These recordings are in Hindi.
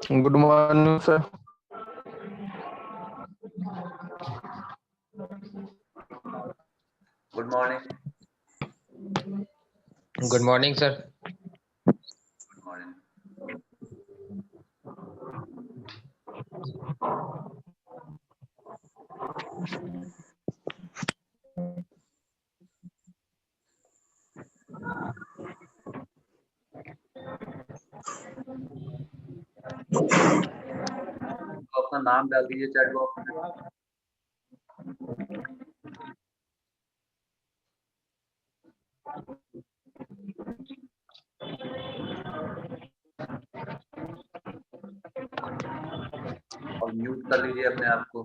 Good morning, sir. Good morning. Good morning, sir. Good morning. तो अपना नाम डाल दीजिए चैट बॉक्स में। और म्यूट कर लीजिए अपने आप को।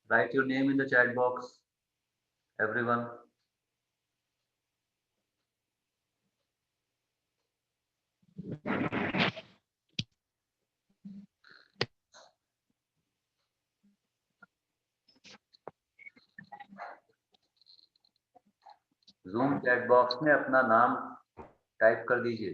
Write your name in the chat box, everyone. Zoom chat box में अपना नाम टाइप कर दीजिए।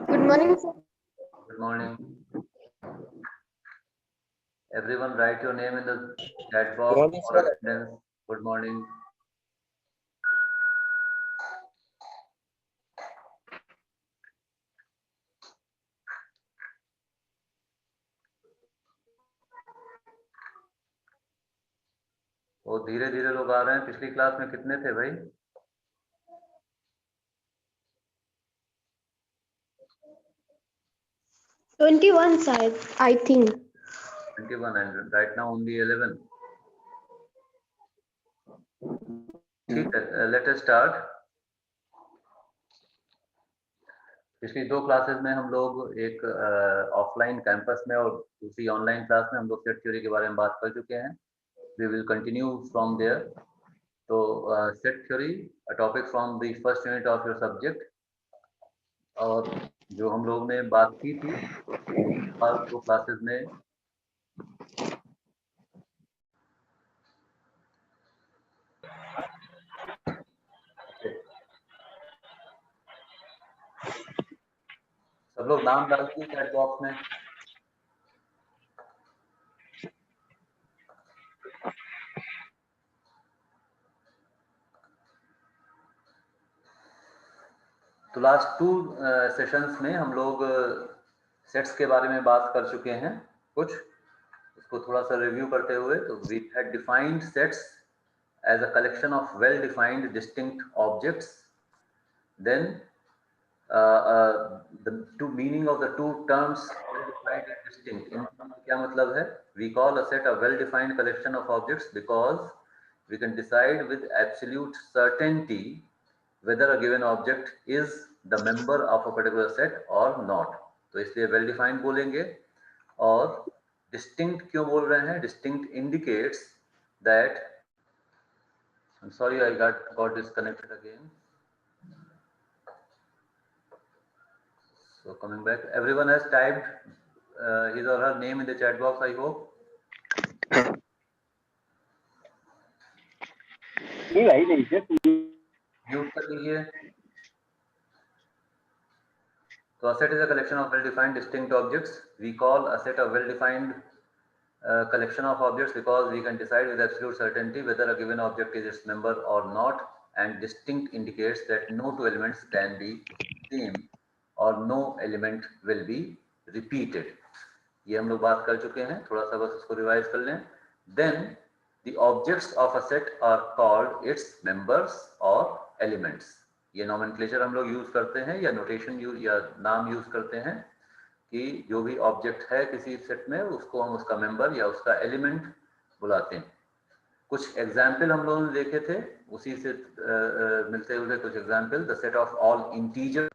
Good morning, sir. Good morning. Everyone write your name in the chat box for attendance. Good morning. वो धीरे धीरे लोग आ रहे हैं। पिछली क्लास में कितने थे भाई? Twenty-one, sir, I think. 21 and right now only 11. ठीक है, let us start. पिछली 2 क्लासेस में हम लोग एक ऑफलाइन कैंपस में और दूसरी ऑनलाइन क्लास में हम लोग सेट थ्योरी के बारे में बात कर चुके हैं. We will continue from there. तो set theory a topic from the first unit of your subject. और जो हम लोग ने बात की थी 2 क्लासेस में सब लोग नाम डाल दीजिए चैट बॉक्स में. तो लास्ट 2 सेशंस में हम लोग सेट्स के बारे में बात कर चुके हैं. कुछ इसको थोड़ा सा रिव्यू करते हुए, तो we had defined sets as a collection of well defined distinct objects. Then the two meaning of the two terms well defined and distinct. इनका क्या मतलब है? We call a set a well defined collection of objects because we can decide with absolute certainty whether a given object is the member of a particular set or not. तो इसलिए well defined बोलेंगे. और distinct क्यों बोल रहे हैं? Distinct indicates that I'm sorry, I got disconnected again. So coming back, everyone has typed his or her name in the chat box, I hope. नहीं भाई नहीं से Mute कर लीजिए. So a set is a collection of well-defined distinct objects. We call a set a well-defined collection of objects because we can decide with absolute certainty whether a given object is its member or not, and distinct indicates that no two elements can be same or no element will be repeated. ये हम लोग बात कर चुके हैं, थोड़ा सा बस इसको रिवाइज कर लें. Then the objects of a set are called its members or elements. ये नॉमेनक्लेचर हम लोग यूज करते हैं या नोटेशन यूज या नाम यूज करते हैं कि जो भी ऑब्जेक्ट है किसी सेट में उसको हम उसका मेंबर या उसका एलिमेंट बुलाते हैं। कुछ एग्जाम्पल हम लोगों ने देखे थे, उसी से मिलते हुए कुछ example. The set of all integer,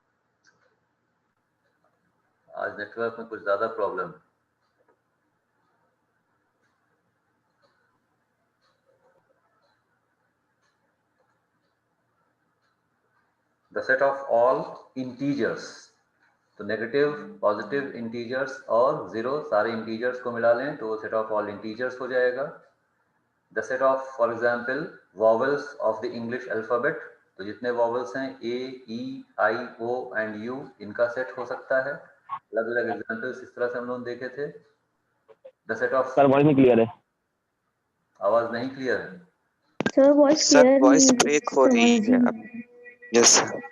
आज नेटवर्क में कुछ ज्यादा प्रॉब्लम है। The set of all integers, तो नेगेटिव पॉजिटिव इंटीजर्स और जीरो सारे इंटीजर्स को मिला लें तो सेट ऑफ ऑल इंटीजर्स हो जाएगा। The set of for example vowels of the English alphabet, तो जितने वॉवल्स हैं ए, ई, आई, ओ एंड यू, इनका सेट हो सकता है। अलग अलग एग्जाम्पल्स इस तरह से हम लोग देखे थे। The set of, sir voice नहीं क्लियर है। आवाज नहीं क्लियर है sir voice sir clear voice नहीं ब्रेक हो रही है अब। Yes sir.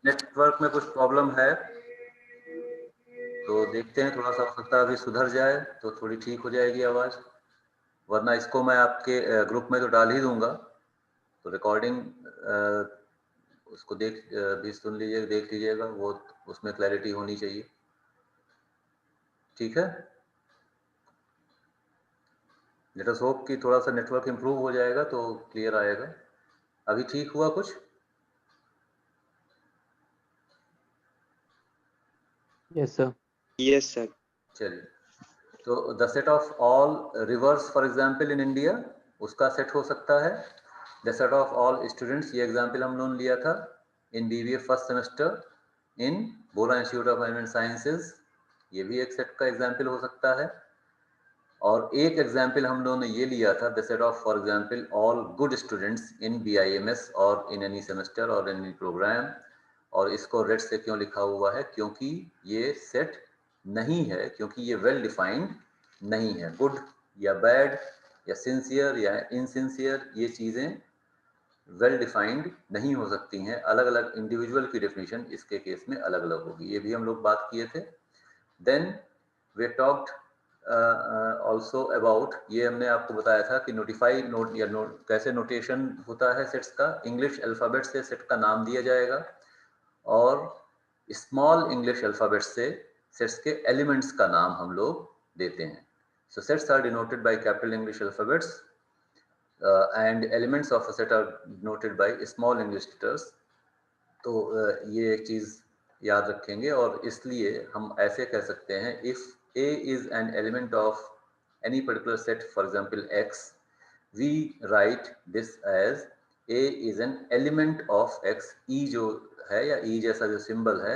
नेटवर्क में कुछ प्रॉब्लम है तो देखते हैं, थोड़ा सा हो सकता है अभी सुधर जाए तो थोड़ी ठीक हो जाएगी आवाज, वरना इसको मैं आपके ग्रुप में तो डाल ही दूंगा, तो रिकॉर्डिंग उसको भी सुन लीजिए, देख लीजिएगा, वो उसमें क्लैरिटी होनी चाहिए। ठीक है, लेट अस होप कि थोड़ा सा नेटवर्क इंप्रूव हो जाएगा तो क्लियर आएगा। अभी ठीक हुआ कुछ? Yes, sir. Yes sir. चलिए, तो the set of all rivers for example in India, उसका सेट हो सकता है। The set of all students, ये एग्जाम्पल हम लोगों ने लिया था in BBA first semester in Bora institute of management sciences, ये भी एक सेट का एग्जाम्पल हो सकता है। और एक एग्जाम्पल हम लोगों ने ये लिया था, the set of for example all good students in BIMS और इन एनी सेमेस्टर और एनी प्रोग्राम, और इसको रेड से क्यों लिखा हुआ है, क्योंकि ये सेट नहीं है, क्योंकि ये वेल डिफाइंड नहीं है। गुड या बैड या सिंसियर या इनसिंसियर, ये चीज़ें वेल डिफाइंड नहीं हो सकती हैं, अलग अलग इंडिविजुअल की डेफिनेशन इसके केस में अलग अलग होगी, ये भी हम लोग बात किए थे। Then they talked also about, ये हमने आपको बताया था कि नोटिफाई नोट या कैसे नोटेशन होता है सेट्स का। इंग्लिश अल्फ़ाबेट से सेट का नाम दिया जाएगा और स्मॉल इंग्लिश अल्फ़ाबेट से सेट्स के एलिमेंट्स का नाम हम लोग देते हैं। So sets are denoted by capital English alphabets and elements of a set are denoted by small English letters. तो ये एक चीज़ याद रखेंगे, और इसलिए हम ऐसे कह सकते हैं, if A is an element of any particular set, for example X, we write this as A is an element of X। E जो है या E जैसा जो सिंबल है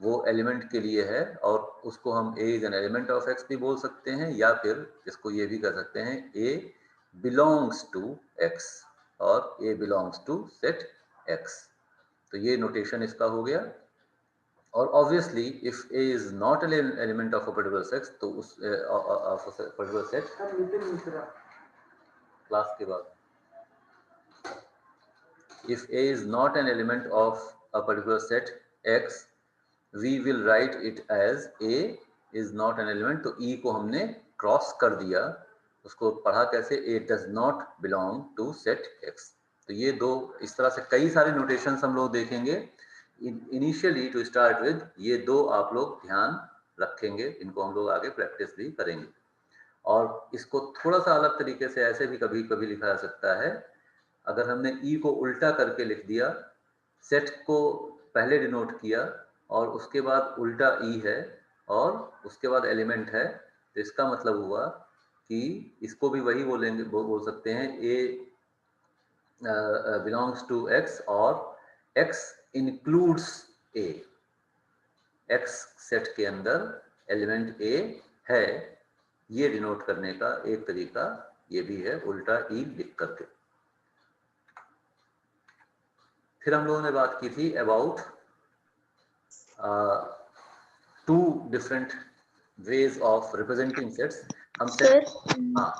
वो एलिमेंट के लिए है, और उसको हम A is an element of X भी बोल सकते हैं, या फिर इसको ये भी कह सकते हैं A belongs to X और A belongs to set X। तो ये नोटेशन इसका हो गया। और obviously if A is not an element of a particular sex, तो उस of a particular set class के बाद, if A is not an element of a particular set X, we will write it as A is not an element, तो E को हमने क्रॉस कर दिया, उसको पढ़ा कैसे, A does not belong to set X। तो ये दो, इस तरह से कई सारे नोटेशंस हम लोग देखेंगे। इनिशियली टू स्टार्ट विद ये दो आप लोग ध्यान रखेंगे, इनको हम लोग आगे प्रैक्टिस भी करेंगे। और इसको थोड़ा सा अलग तरीके से ऐसे भी कभी कभी लिखा जा सकता है, अगर हमने ई को उल्टा करके लिख दिया, सेट को पहले डिनोट किया और उसके बाद उल्टा ई है और उसके बाद एलिमेंट है, तो इसका मतलब हुआ कि इसको भी वही बोलेंगे, बोल सकते हैं ए बिलोंग्स टू एक्स और एक्स इंक्लूड्स ए, एक्स सेट के अंदर एलिमेंट ए है, ये डिनोट करने का एक तरीका ये भी है, उल्टा ई लिख करके। फिर हम लोगों ने बात की थी about 2 different ways of representing sets. हम सर सेट, हाँ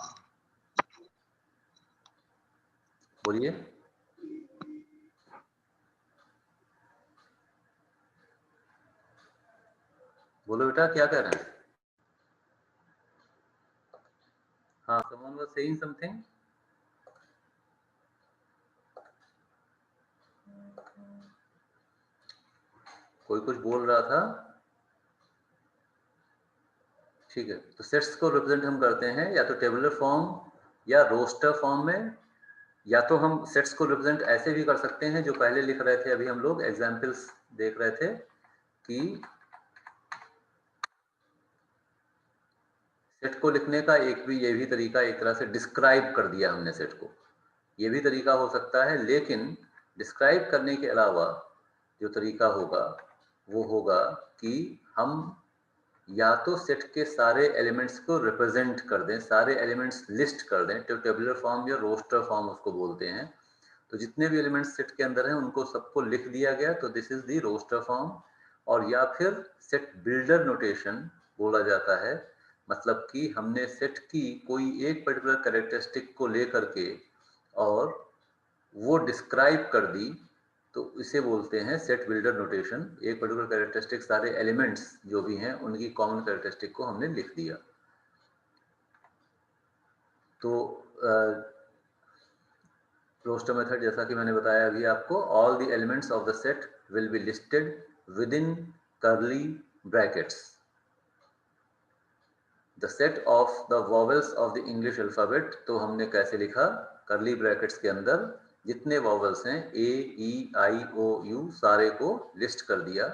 बोलिए। बोलो बेटा, क्या कह रहे हैं? हाँ, someone was saying something. कोई कुछ बोल रहा था? ठीक है, तो सेट्स को रिप्रेजेंट हम करते हैं या तो टेबुलर फॉर्म या रोस्टर फॉर्म में, या तो हम सेट्स को रिप्रेजेंट ऐसे भी कर सकते हैं जो पहले लिख रहे थे, अभी हम लोग एग्जाम्पल्स देख रहे थे कि सेट को लिखने का ये भी तरीका, एक तरह से डिस्क्राइब कर दिया हमने सेट को, ये भी तरीका हो सकता है। लेकिन डिस्क्राइब करने के अलावा जो तरीका होगा वो होगा कि हम या तो सेट के सारे एलिमेंट्स को रिप्रेजेंट कर दें, सारे एलिमेंट्स लिस्ट कर दें, तो टेबुलर फॉर्म या रोस्टर फॉर्म उसको बोलते हैं। तो जितने भी एलिमेंट्स सेट के अंदर हैं उनको सबको लिख दिया गया, तो this is the roster form. और या फिर सेट बिल्डर नोटेशन बोला जाता है, मतलब कि हमने सेट की कोई एक पर्टिकुलर कैरेक्टरिस्टिक को लेकर के और वो डिस्क्राइब कर दी, तो इसे बोलते हैं सेट बिल्डर नोटेशन। एक पर्टिकुलर कैरेक्टरिस्टिक, सारे एलिमेंट्स जो भी हैं उनकी कॉमन कैरेक्टरिस्टिक को हमने लिख दिया। तो रोस्टर मेथड, जैसा कि मैंने बताया अभी आपको, all the elements of the set will be listed with in curly brackets. The set of the vowels of the English alphabet, तो हमने कैसे लिखा, कर्ली ब्रैकेट्स के अंदर जितने वॉवेल्स हैं ए ई आई ओ यू सारे को लिस्ट कर दिया।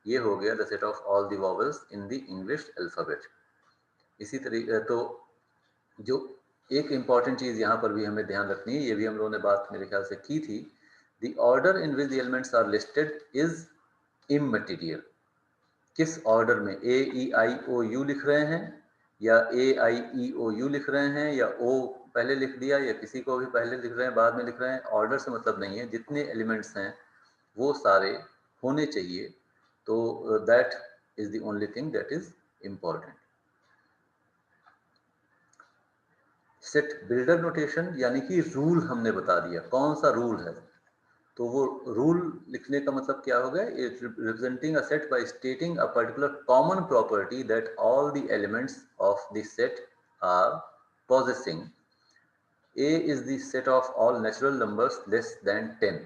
ये हो गया the set of all the vowels in the English alphabet. इसी तरीके तो जो एक इंपॉर्टेंट चीज यहाँ पर भी हमें ध्यान रखनी है, ये भी हम लोगों ने बात मेरे ख्याल से की थी, the order in which the elements are listed is immaterial. किस ऑर्डर में A E I O you लिख रहे हैं, या ए आई ई ओ यू लिख रहे हैं, या ओ पहले लिख दिया, या किसी को भी पहले लिख रहे हैं बाद में लिख रहे हैं, ऑर्डर से मतलब नहीं है, जितने एलिमेंट्स हैं वो सारे होने चाहिए। तो that is the only thing that is important. Set builder notation यानी कि रूल हमने बता दिया, कौन सा रूल है। तो वो रूल लिखने का मतलब क्या होगा, it representing a set by stating a particular common property that all the elements of the set are possessing. A is the set of all natural numbers less than 10।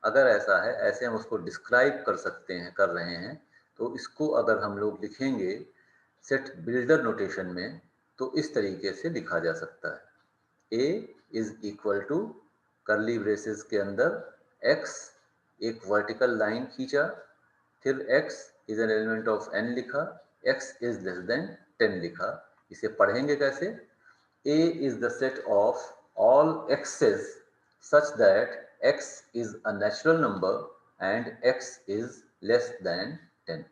अगर ऐसा है, ऐसे हम उसको डिस्क्राइब कर सकते हैं, कर रहे हैं, तो इसको अगर हम लोग लिखेंगे सेट बिल्डर नोटेशन में तो इस तरीके से लिखा जा सकता है। A is equal to curly braces के अंदर x, एक वर्टिकल लाइन खींचा, फिर x is an element of n लिखा, x इज लेस देन 10 लिखा। इसे पढ़ेंगे कैसे, A is the set of all x's such that x is a natural number and x is less than 10।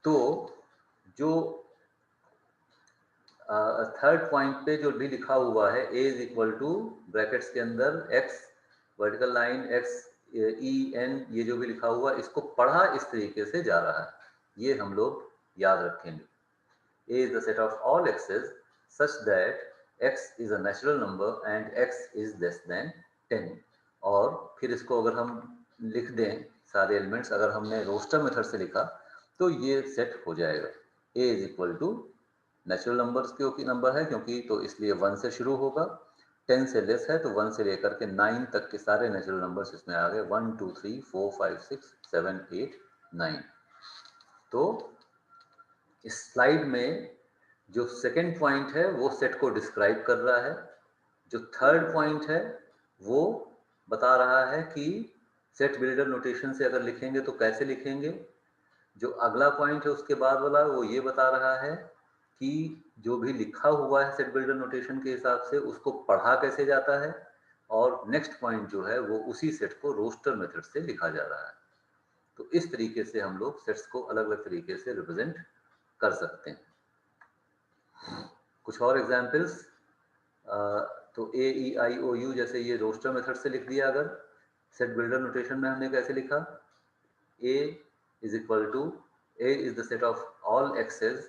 तो जो थर्ड पॉइंट पे जो भी लिखा हुआ है a is equal to brackets के अंदर x vertical line x e n, ये जो भी लिखा हुआ इसको पढ़ा इस तरीके से जा रहा है, ये हम लोग याद रखेंगे। A is the set of all x's such that x is a natural number and x is less than 10। और फिर इसको अगर हम लिख दें सारे एलिमेंट्स, अगर हमने रोस्टर मेथड से लिखा तो ये सेट हो जाएगा। A is equal to natural numbers क्योंकि नंबर है, क्योंकि तो इसलिए 1 से शुरू होगा, 10 से लेस है तो 1 से लेकर के 9 तक के सारे नेचुरल नंबर्स इसमें आ गए, 1 2 3 4 5 6 7 8 9। तो इस स्लाइड में जो सेकंड पॉइंट है वो सेट को डिस्क्राइब कर रहा है, जो थर्ड पॉइंट है वो बता रहा है कि सेट बिल्डर नोटेशन से अगर लिखेंगे तो कैसे लिखेंगे। जो अगला पॉइंट है उसके बाद वाला वो ये बता रहा है कि जो भी लिखा हुआ है सेट बिल्डर नोटेशन के हिसाब से उसको पढ़ा कैसे जाता है। और नेक्स्ट पॉइंट जो है वो उसी सेट को रोस्टर मेथड से लिखा जा रहा है। तो इस तरीके से हम लोग सेट्स को अलग अलग तरीके से रिप्रेजेंट कर सकते हैं। कुछ और एग्जाम्पल्स, तो ए ई आई ओ यू जैसे ये रोस्टर मेथड से लिख दिया। अगर सेट बिल्डर नोटेशन में हमने कैसे लिखा, A is equal to A is the set of all x's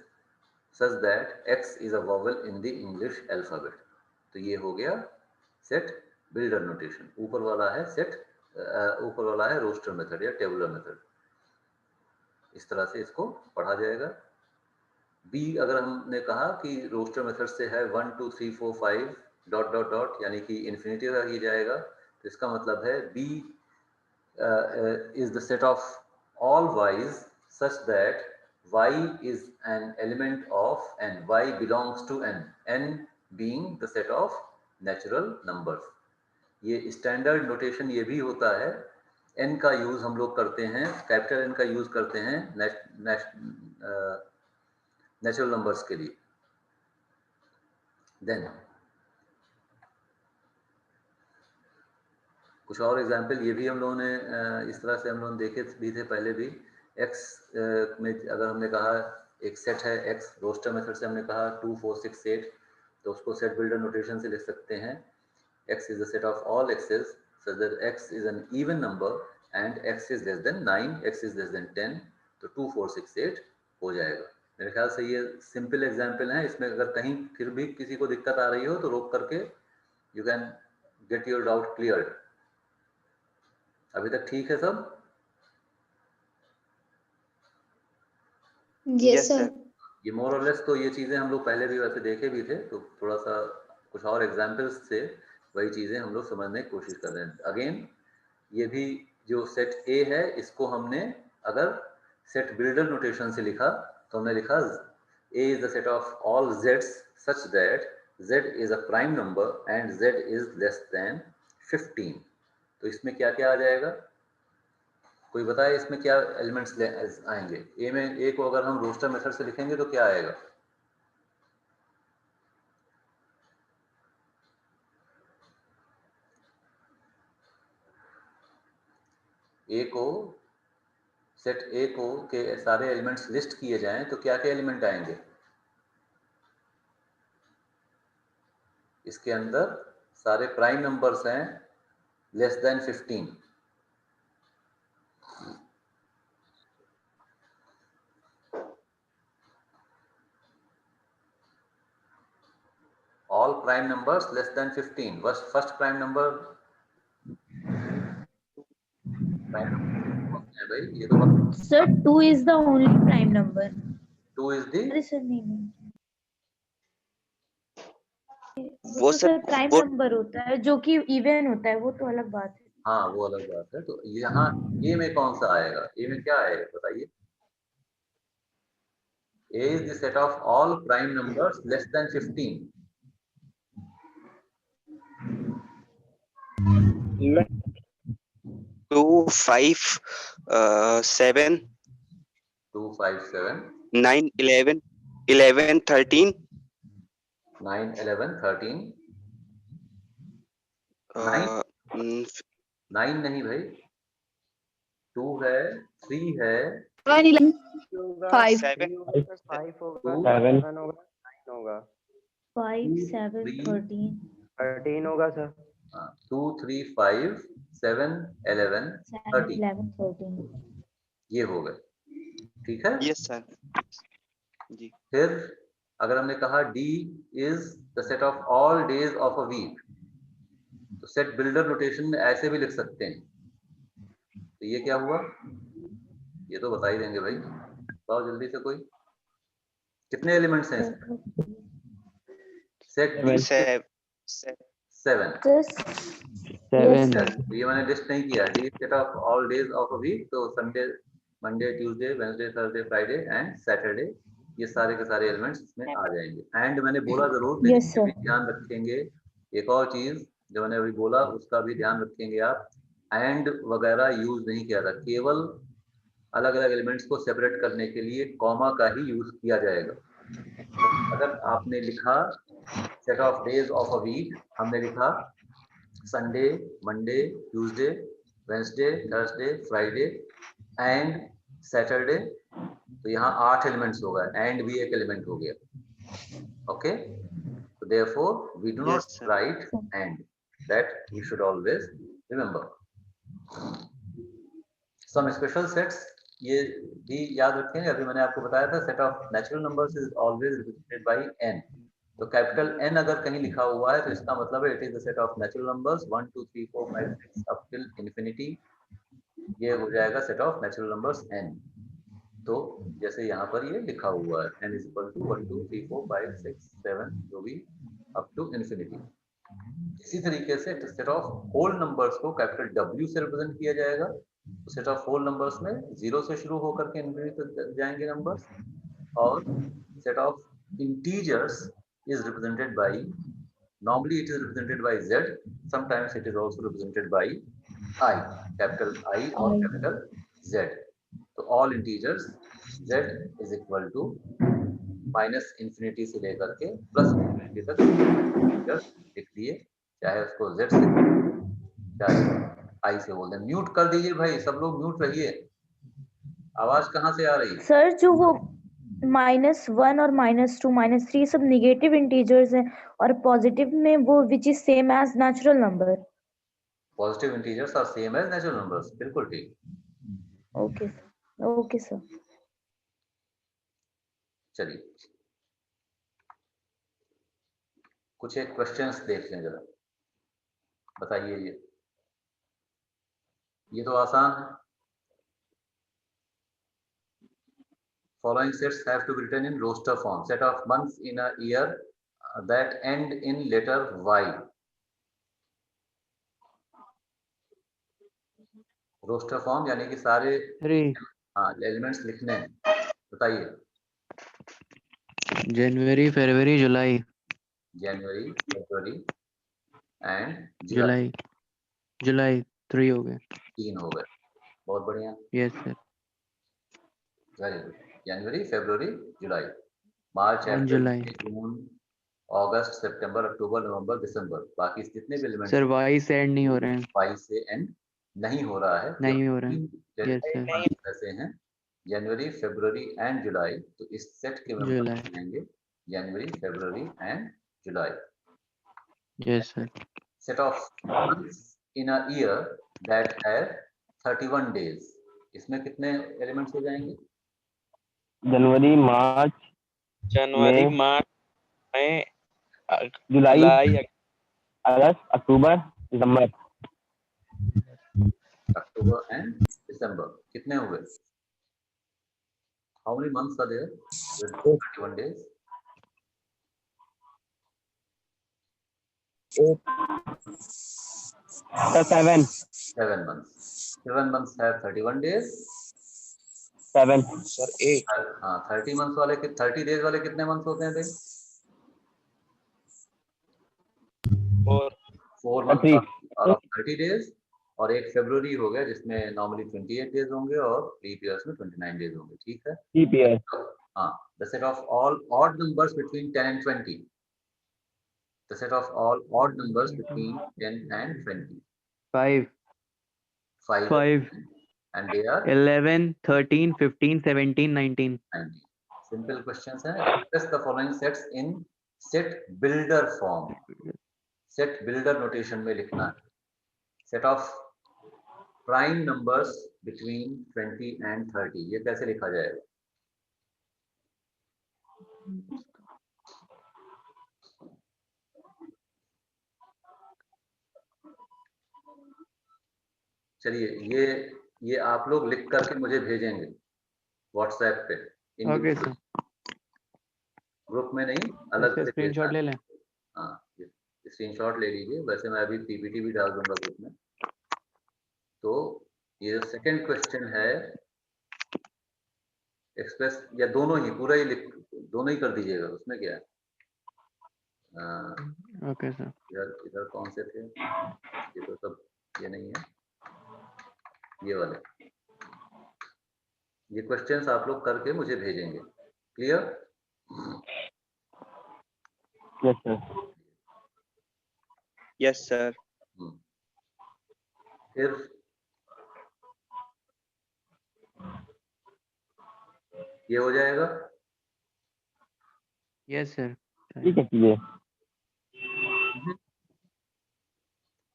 such that x is a vowel in the English alphabet. तो ये हो गया सेट बिल्डर नोटेशन। ऊपर वाला है ऊपर वाला है रोस्टर मेथड या टेबुलर मेथड। इस तरह से इसको पढ़ा जाएगा। बी अगर हमने कहा कि रोस्टर मेथड से है 1 2 3 4 5 डॉट डॉट डॉट यानी कि इन्फिनिटी तक ही जाएगा, तो इसका मतलब है B is the set of all y's such that y is an element of n, y belongs to n being the set of natural numbers. ये स्टैंडर्ड नोटेशन ये भी होता है, n का यूज हम लोग करते हैं, कैपिटल n का यूज करते हैं नेचुरल नंबर्स के लिए. देन कुछ और एग्जाम्पल ये भी हम लोगों ने इस तरह से हम लोग देखे भी थे पहले भी. x में अगर हमने कहा एक सेट है x, रोस्टर मेथड से हमने कहा 2 4 6 8, तो उसको सेट बिल्डर नोटेशन से लिख सकते हैं. x is the set of all x's so that x is an even number and x is less than 9, x is less than 10, तो 2 4 6 8 हो जाएगा. मेरे ख्याल से ये सिंपल एग्जाम्पल है. इसमें अगर कहीं फिर भी किसी को दिक्कत आ रही हो तो रोक करके you can get your doubt cleared. अभी तक ठीक है सब? Yes, sir. ये मोर और लेस तो ये चीजें हम लोग पहले भी वैसे देखे भी थे, तो थोड़ा सा कुछ और एग्जांपल्स से वही चीजें हम लोग समझने की कोशिश कर रहे हैं. अगेन ये भी जो सेट A है, इसको हमने अगर सेट बिल्डर नोटेशन से लिखा तो हमने लिखा A is the set of all z's such that z is a prime number and z is less than 15. तो इसमें क्या क्या आ जाएगा, कोई बताए इसमें क्या एलिमेंट्स आएंगे? ए में, ए को अगर हम रोस्टर मेथड से लिखेंगे तो क्या आएगा? ए को, सेट ए को के सारे एलिमेंट्स लिस्ट किए जाएं तो क्या क्या एलिमेंट आएंगे? इसके अंदर सारे प्राइम नंबर्स हैं less than 15. All prime numbers less than 15. First prime number है भाई, ये तो Sir, 2 is the only prime number. 2 is the अरे सर नहीं वो तो सर सर प्राइम वो नंबर होता है जो कि इवन होता है, वो तो अलग बात है. हाँ वो अलग बात है. तो यहाँ ए में कौन सा आएगा? ए में क्या आएगा बताइए? A is the set of all prime numbers less than 15. 2 5 7 2 5 7 9 11 11 13 9 11 13. 9 नहीं भाई, 2 है, 3 है, 5 7 5 7 13 13 होगा सर. 2 3 5 7 11 13. 11 13. ये हो गए. ठीक है. यस सर जी. फिर अगर हमने कहा D is the set of all days of a week, तो सेट बिल्डर नोटेशन में ऐसे भी लिख सकते हैं. तो ये क्या हुआ? ये तो बता ही देंगे भाई, बताओ जल्दी से. कोई कितने एलिमेंट्स हैं इसमें? सेट 7. ये मैंने लिस्ट नहीं किया. The set of all days of a week, तो Sunday, Monday, Tuesday, Wednesday, Thursday, Friday and Saturday, ये सारे के सारे एलिमेंट्स इसमें आ जाएंगे. एंड मैंने बोला जरूर, लेकिन Yes, sir. ध्यान रखेंगे एक और चीज जो मैंने अभी बोला उसका भी ध्यान रखेंगे आप. एंड वगैरह यूज नहीं किया था, केवल अलग अलग एलिमेंट्स को सेपरेट करने के लिए कॉमा का ही यूज किया जाएगा. अगर आपने लिखा set of days of a week, हमने लिखा Sunday, Monday, Tuesday, Wednesday, Thursday, Friday and Saturday, तो यहाँ 8 एलिमेंट्स हो गए. एंड भी एक एलिमेंट हो गया. Okay, so therefore we do not Yes, sir. write and. That we should always remember. Some special sets ये भी याद रखेंगे. अभी मैंने आपको बताया था set of natural numbers is always represented by n. तो कैपिटल N अगर कहीं लिखा हुआ है तो इसका मतलब है it is the set of natural numbers 1 2 3 4 5 6 up till infinity. ये हो जाएगा set of natural numbers n. तो जैसे यहाँ पर ये लिखा हुआ है n is equal to 1 2 3 4 5 6 7 जो भी अप टू इंफिनिटी. इसी तरीके से सेट ऑफ होल नंबर्स को कैपिटल W से रिप्रेजेंट किया जाएगा. सेट ऑफ होल नंबर्स में 0 से शुरू होकर के इन्फिनिटी तक जाएंगे नंबर्स, और set of integers is represented by, normally it is represented by z, sometimes it is also represented by I, capital I or capital Z. तो all integers z is equal to minus infinity से लेकर के प्लस इंफिनिटी तक इंटीजर्स लिख दिए, चाहे उसको z से चाहे I से बोल दें। म्यूट कर दीजिए भाई, सब लोग म्यूट रहिए, आवाज कहाँ से आ रही है? सर जो वो -1 और -2 -3 सब निगेटिव इंटीजर्स हैं, और पॉजिटिव में वो which is same as natural number. Positive integers are same as natural numbers, बिल्कुल ठीक। Okay sir. चलिए कुछ एक क्वेश्चंस देख लें जरा, बताइए। ये तो आसान है। Following sets have to be written in roster form. Set of months in a year that end in letter Y. Roster form यानी कि सारे एलिमेंट्स लिखने हैं, बताइए। जनवरी, फरवरी, जुलाई। जनवरी, फरवरी एंड जुलाई। जुलाई 3 हो गए। 3 हो गए, बहुत बढ़िया। Yes sir. Very good. जनवरी, फरवरी, जुलाई। मार्च, और अप्रैल, जुलाई। जून, अगस्त, सितंबर, अक्टूबर, नवंबर, दिसंबर, बाकी जितने भी एलिमेंट्स सर वाई से एंड नहीं हो रहे हैं। वाई से एंड नहीं हो रहा है, नहीं हो रहा है। Yes sir. ऐसे हैं जनवरी, फरवरी एंड जुलाई, तो इस सेट के मेंबर रहेंगे जनवरी, फरवरी एंड जुलाई। Yes sir. Set of months in a year that have 31 days, इसमें कितने एलिमेंट्स हो जाएंगे? जनवरी, मार्च, जनवरी, मार्च, मई, जुलाई, अगस्त, अक्टूबर, दिसंबर। अक्टूबर एंड दिसंबर कितने हुए? How many months are there with 31 days? 7 months. 7 months have 31 days. 7 sir 8। हाँ, 30 मंथ्स वाले 30 डेज वाले कितने मंथ्स होते हैं भाई? 4 मंथ्स और 30 डेज, और एक फरवरी हो गया जिसमें नॉर्मली 28 डेज होंगे और लीप ईयर्स में 29 डेज होंगे, ठीक है? Leap year. हाँ, the set of all odd numbers between 10 and 20. The set of all odd numbers between 10 and 20. 5 and they are 11, 13, 15, 17, 19. 19. Simple questions है। Express the following sets in set builder form. Set builder notation में लिखना है। Set of prime numbers between 20 and 30. ये कैसे लिखा जाएगा? चलिए ये आप लोग लिख करके मुझे भेजेंगे व्हाट्सएप पे। Okay sir. ग्रुप में नहीं, अलग से स्क्रीनशॉट ले लें। हाँ, स्क्रीनशॉट ले लीजिए। वैसे मैं अभी पीपीटी भी डाल दूंगा ग्रुप में। तो ये जो सेकंड क्वेश्चन है, एक्सप्रेस या दोनों ही पूरा ही दोनों ही कर दीजिएगा, उसमें क्या है। Okay sir. इधर कौन से थे? ये तो सब ये नहीं है, ये वाले। ये क्वेश्चंस आप लोग करके मुझे भेजेंगे। Clear? Yes sir. Yes sir. फिर ये हो जाएगा। Yes sir. ठीक है, कीजिए।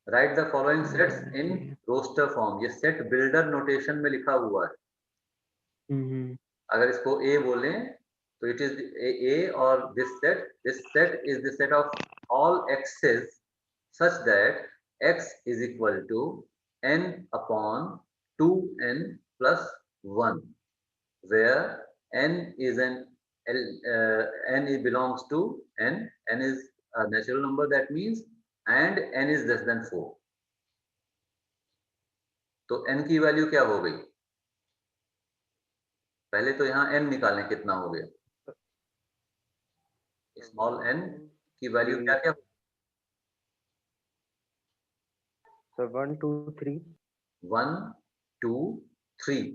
Write the following sets in roster form. ये सेट बिल्डर नोटेशन में लिखा हुआ है। अगर इसको ए बोलें तो इट इज ए, और this set is the set of all x's such that x is equal to n upon 2n plus 1, where n is n belongs to n is a natural number, that means, and n is less than 4. तो n की वैल्यू क्या हो गई? पहले तो यहाँ n निकालें कितना हो गया। स्मॉल n की वैल्यू क्या क्या? सर 1 2 3 1 2 3।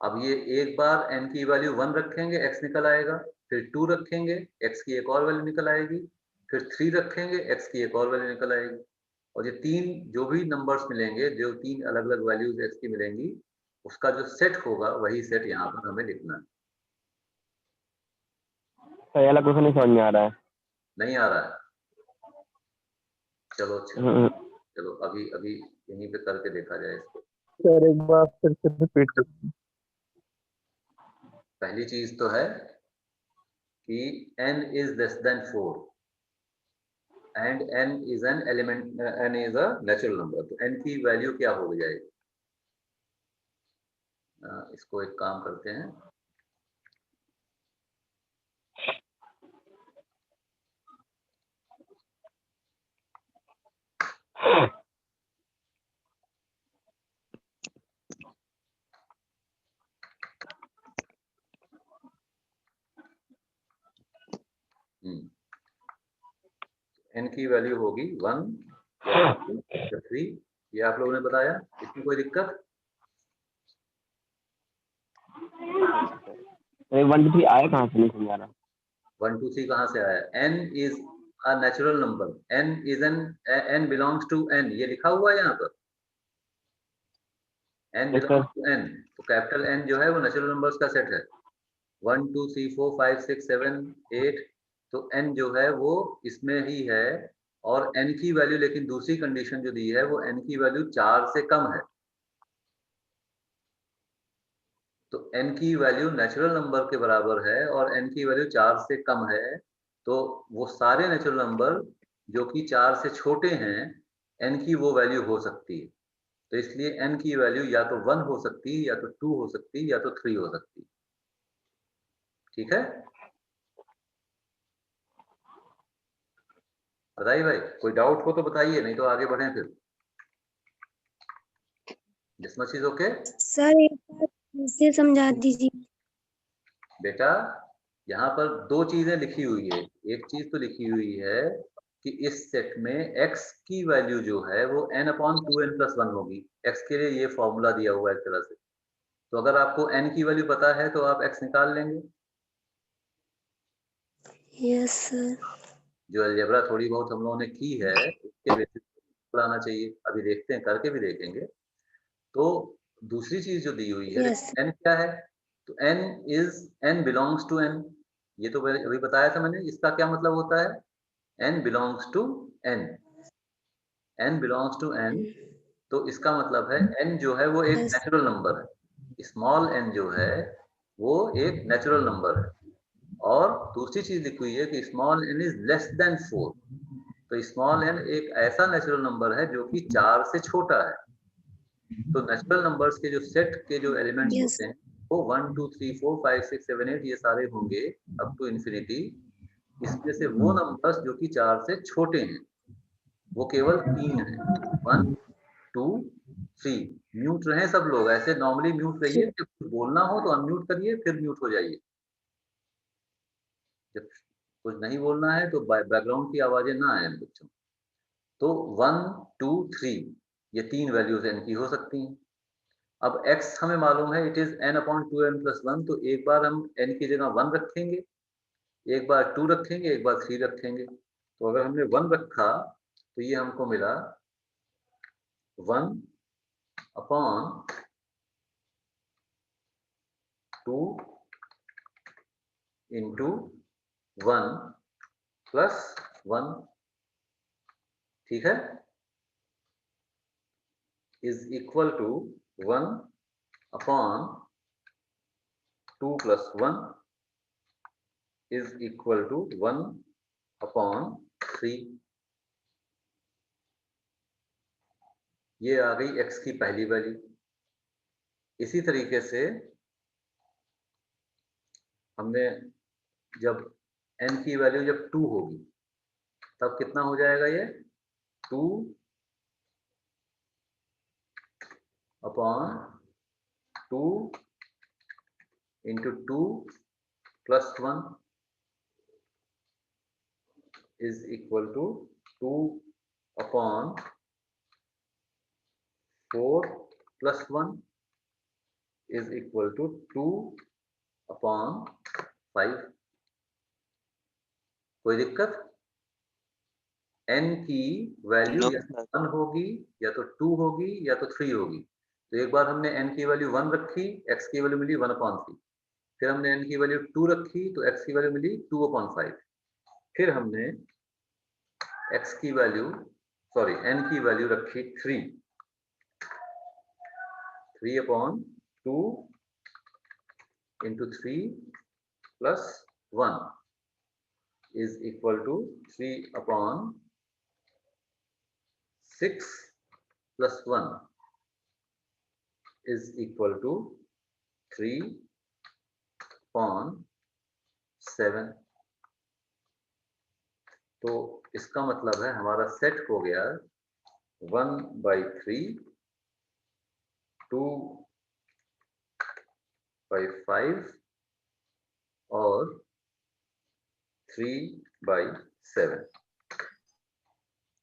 अब ये एक बार n की वैल्यू 1 रखेंगे x निकल आएगा, फिर 2 रखेंगे x की एक और वैल्यू निकल आएगी, फिर 3 रखेंगे x की एक और वैल्यू निकल आएगी। और ये तीन जो भी नंबर्स मिलेंगे, जो तीन अलग अलग वैल्यूज x की मिलेंगी, उसका जो सेट होगा वही सेट यहाँ पर हमें लिखना है। सर ये वाला क्वेश्चन नहीं समझ में आ रहा है। नहीं आ रहा है? चलो अच्छा, हम्म, चलो अभी अभी यहीं पे करके देखा जाए इसको। सर एक बार फिर से रिपीट करिए। पहली चीज तो है कि n is less than 4 and n is an element, n is a natural number। तो n की वैल्यू क्या हो जाएगी? इसको एक काम करते हैं, n की वैल्यू होगी 1 या 2 या 3। ये आप लोगों ने बताया, इसमें कोई दिक्कत? 1 2 3 आया कहाँ से नहीं समझ आ रहा। 1 2 3 कहाँ से आया? n is a natural number, n is N, n belongs to n, ये लिखा हुआ है यहाँ पर, n Yes, belongs to n। तो कैपिटल N जो है वो नेचुरल नंबर्स का सेट है। 1 2 3 4 5 6 7 8, तो n जो है वो इसमें ही है। और n की वैल्यू, लेकिन दूसरी कंडीशन जो दी है वो n की वैल्यू 4 से कम है। तो n की वैल्यू नेचुरल नंबर के बराबर है और n की वैल्यू 4 से कम है, तो वो सारे नेचुरल नंबर जो कि 4 से छोटे हैं, n की वो वैल्यू हो सकती है। तो इसलिए n की वैल्यू या तो 1 हो सकती है, या तो 2 हो सकती है, या तो 3 हो सकती है। ठीक है, बताइए भाई, कोई डाउट हो तो बताइए, नहीं तो आगे बढ़ें फिर। This much is okay? Sir एक बार फिर से समझा दीजिए। बेटा यहाँ पर दो चीजें लिखी हुई है। एक चीज तो लिखी हुई है कि इस सेट में x की वैल्यू जो है वो n/2n+1 होगी। x के लिए ये फॉर्मूला दिया हुआ है एक तरह से। तो अगर आपको n की वैल्यू पता है तो आप x निकाल लेंगे। Yes sir. जो अलजेब्रा थोड़ी बहुत हम लोगों ने की है उसके बेसिस पर आना चाहिए। अभी देखते हैं, करके भी देखेंगे। तो दूसरी चीज जो दी हुई है, यस n क्या है? तो n बिलोंग्स टू n, ये तो अभी बताया था मैंने। इसका क्या मतलब होता है? n belongs to n, n belongs to n। तो इसका मतलब है n जो है वो एक यस नेचुरल नंबर है। स्मॉल n जो है वो एक नेचुरल नंबर है। और दूसरी चीज लिखी हुई है कि small n is less then 4। तो स्मॉल n एक ऐसा नेचुरल नंबर है जो कि 4 से छोटा है। तो नेचुरल नंबर्स के जो सेट के जो एलिमेंट्स यस होते हैं वो 1 2 3 4 5 6 7 8 ये सारे होंगे अप टू इन्फिनिटी। इसमें से वो नंबर्स जो कि 4 से छोटे हैं वो केवल 3 हैं, 1 2 3। म्यूट रहे सब लोग, ऐसे नॉर्मली म्यूट रहिए। जब कुछ बोलना हो तो अनम्यूट करिए, फिर म्यूट हो जाइए। जब कुछ नहीं बोलना है तो बैकग्राउंड की आवाजें ना आए बच्चों। तो 1 2 3 ये तीन वैल्यूज n की हो सकती हैं। अब x हमें मालूम है, इट इज n/2n+1। तो एक बार हम n की जगह 1 रखेंगे, एक बार 2 रखेंगे, एक बार 3 रखेंगे। तो अगर हमने 1 रखा तो ये हमको मिला 1/2 इंटू 1+1, ठीक है, is equal to 1/2+1 is equal to 1/3। ये आ गई x की पहली वैल्यू। इसी तरीके से हमने जब n की वैल्यू जब 2 होगी तब कितना हो जाएगा? ये 2 upon 2 into 2 plus 1 is equal to 2 upon 4 plus 1 is equal to 2 upon 5। कोई दिक्कत? n की वैल्यू No, या sir. 1 होगी या तो 2 होगी या तो 3 होगी। तो एक बार हमने n की वैल्यू 1 रखी, x की वैल्यू मिली 1/3। फिर हमने n की वैल्यू 2 रखी तो x की वैल्यू मिली 2/5। फिर हमने x की वैल्यू n की वैल्यू रखी 3/2 into 3 plus 1 is equal to 3/6 plus 1 is equal to 3/7। तो इसका मतलब है हमारा सेट हो गया 1/3, 2/5 और 3/7।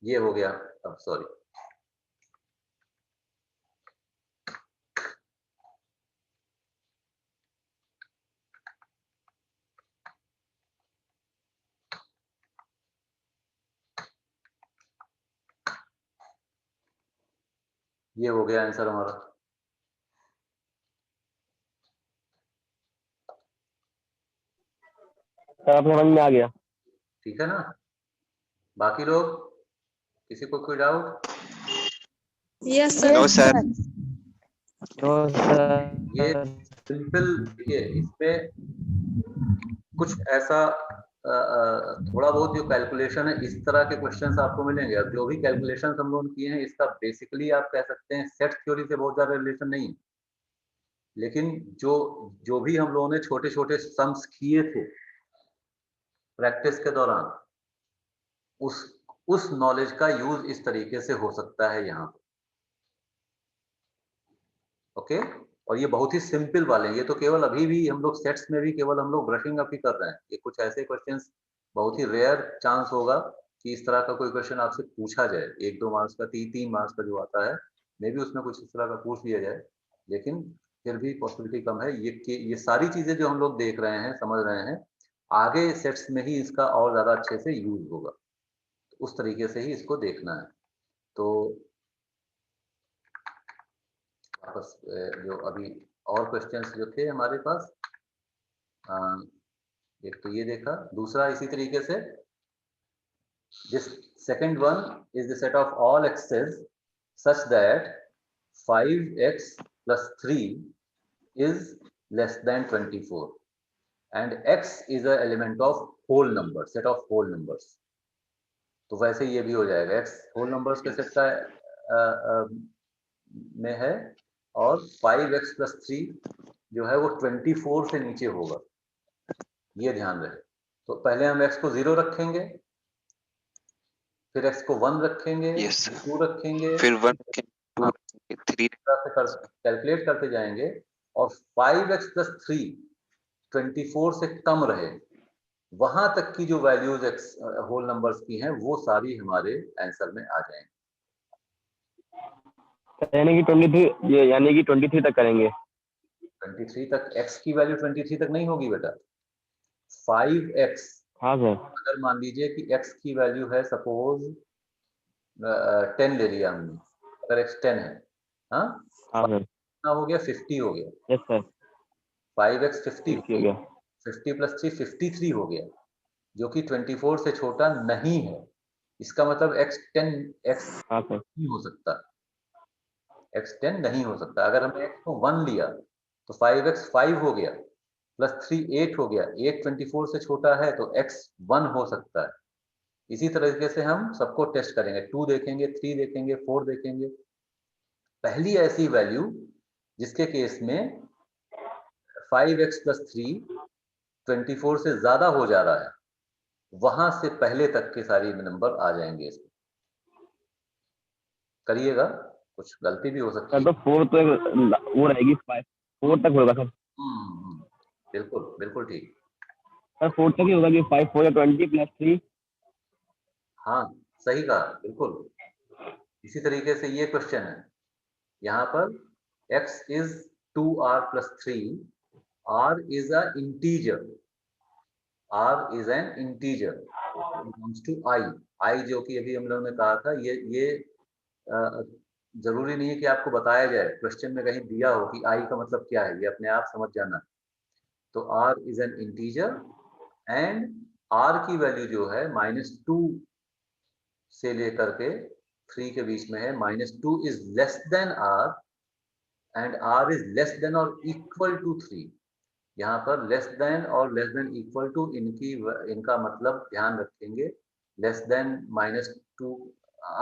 ये हो गया। अब सॉरी, ये हो गया आंसर हमारा। सर आप समझ में आ गया? ठीक है ना? बाकी लोग, किसी को कोई doubt? Yes No, sir. sir. ये सिंपल, देखिए इसमें कुछ ऐसा थोड़ा बहुत जो कैलकुलेशन है, इस तरह के क्वेश्चंस आपको मिलेंगे। अब जो भी कैलकुलेशन हम लोग किए हैं, इसका बेसिकली आप कह सकते हैं सेट थ्योरी से बहुत ज्यादा रिलेशन नहीं है, लेकिन जो जो भी हम लोगों ने छोटे छोटे सम्स किए थे प्रैक्टिस के दौरान, उस नॉलेज का यूज इस तरीके से हो सकता है यहाँ पे। ओके, और ये बहुत ही सिंपल वाले हैं। ये तो केवल अभी भी हम लोग सेट्स में भी केवल हम लोग ब्रशिंग अप ही कर रहे हैं। ये कुछ ऐसे क्वेश्चंस, बहुत ही रेयर चांस होगा कि इस तरह का कोई क्वेश्चन आपसे पूछा जाए। 1-2 मार्क्स का, 3 मार्क्स का जो आता है, मे भी उसमें कुछ इस तरह का पूछ लिया जाए, लेकिन फिर भी पॉसिबिलिटी कम है। ये सारी चीजें जो हम लोग देख रहे हैं, समझ रहे हैं, आगे सेट्स में ही इसका और ज्यादा अच्छे से यूज होगा। उस तरीके से ही इसको देखना है। तो वापस जो अभी और क्वेश्चंस जो थे हमारे पास, एक तो ये देखा, दूसरा इसी तरीके से, this second one is the set of all x's such that 5x plus 3 is less than 24 and x is a element of whole number, set of whole numbers। तो वैसे ये भी हो जाएगा, x whole numbers के सेट का में है, और 5x plus 3 जो है वो 24 से नीचे होगा, ये ध्यान रहे। तो पहले हम x को 0 रखेंगे, फिर x को 1 रखेंगे, Yes, sir. 2 रखेंगे, फिर 1 2 3 कैलकुलेट करते जाएंगे, और 5x plus 3 24 से कम रहे, वहां तक की जो वैल्यूज x होल नंबर्स की हैं, वो सारी हमारे आंसर में आ जाएंगे। यानी कि 23 तक करेंगे। 23 तक x की वैल्यू 23 तक नहीं होगी बेटा। 5x, हाँ सर। अगर मान लीजिए कि x की वैल्यू है, सपोज 10 ले लिया हमने, अगर x 10 है, हाँ सर। कितना हो गया? 50 हो गया। Yes sir. 5x 50 हो गया। 50 plus 3 53 हो गया, जो कि 24 से छोटा नहीं है। इसका मतलब x 10 हाँ सर। नहीं हो सकता, x 10 नहीं हो सकता। अगर हमने x को 1 लिया तो 5x 5 हो गया, प्लस 3 8 हो गया। 8 24 से छोटा है तो x 1 हो सकता है। इसी तरीके से हम सबको टेस्ट करेंगे, 2 देखेंगे, 3 देखेंगे, 4 देखेंगे। पहली ऐसी वैल्यू जिसके केस में 5x plus 3 24 से ज्यादा हो जा रहा है, वहां से पहले तक के सारी नंबर आ जाएंगे इसमें। करिएगा, कुछ गलती भी हो सकती सर है। तो 4 तो वो रहेगी 5 4 तक होगा सर। बिल्कुल बिल्कुल ठीक। सर 4 तक ही होगा कि 5 4 या 20 प्लस 3। हाँ सही कहा, बिल्कुल इसी तरीके से ये क्वेश्चन है। यहाँ पर x is 2r plus 3, r is a integer, r is an integer belongs to I जो कि अभी हम लोगों ने कहा था, ये जरूरी नहीं है कि आपको बताया जाए, क्वेश्चन में कहीं दिया हो कि i का मतलब क्या है, ये अपने आप समझ जाना। तो r is an integer and r की वैल्यू जो है -2 से लेकर के 3 के बीच में है। -2 is less then r and r is less then और इक्वल टू 3। यहाँ पर लेस देन और लेस देन इक्वल टू इनका मतलब ध्यान रखेंगे। Less than -2,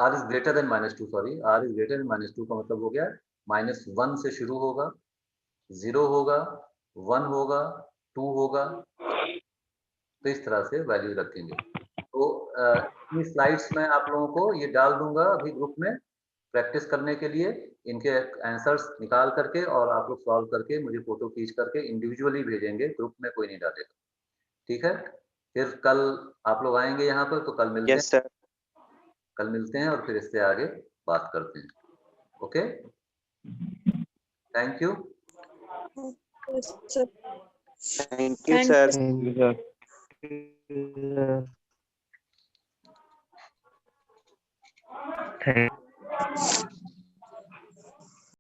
r is greater than -2, sorry, r is greater than -2 का मतलब हो गया -1 से शुरू होगा, 0 होगा, 1 होगा, 2 होगा। तो इस तरह से वैल्यू रखेंगे। तो इन स्लाइड्स में आप लोगों को ये डाल दूंगा अभी ग्रुप में प्रैक्टिस करने के लिए। इनके आंसर्स निकाल करके और आप लोग सॉल्व करके मुझे फोटो खींच करके इंडिविजुअली भेजेंगे, ग्रुप में कोई नहीं डालेगा, ठीक है। फिर कल आप लोग आएंगे यहाँ पर, तो कल मिलते हैं। Yes sir. कल मिलते हैं और फिर इससे आगे बात करते हैं। Okay, thank you. Yes, sir. Thank you Thank sir. Sir.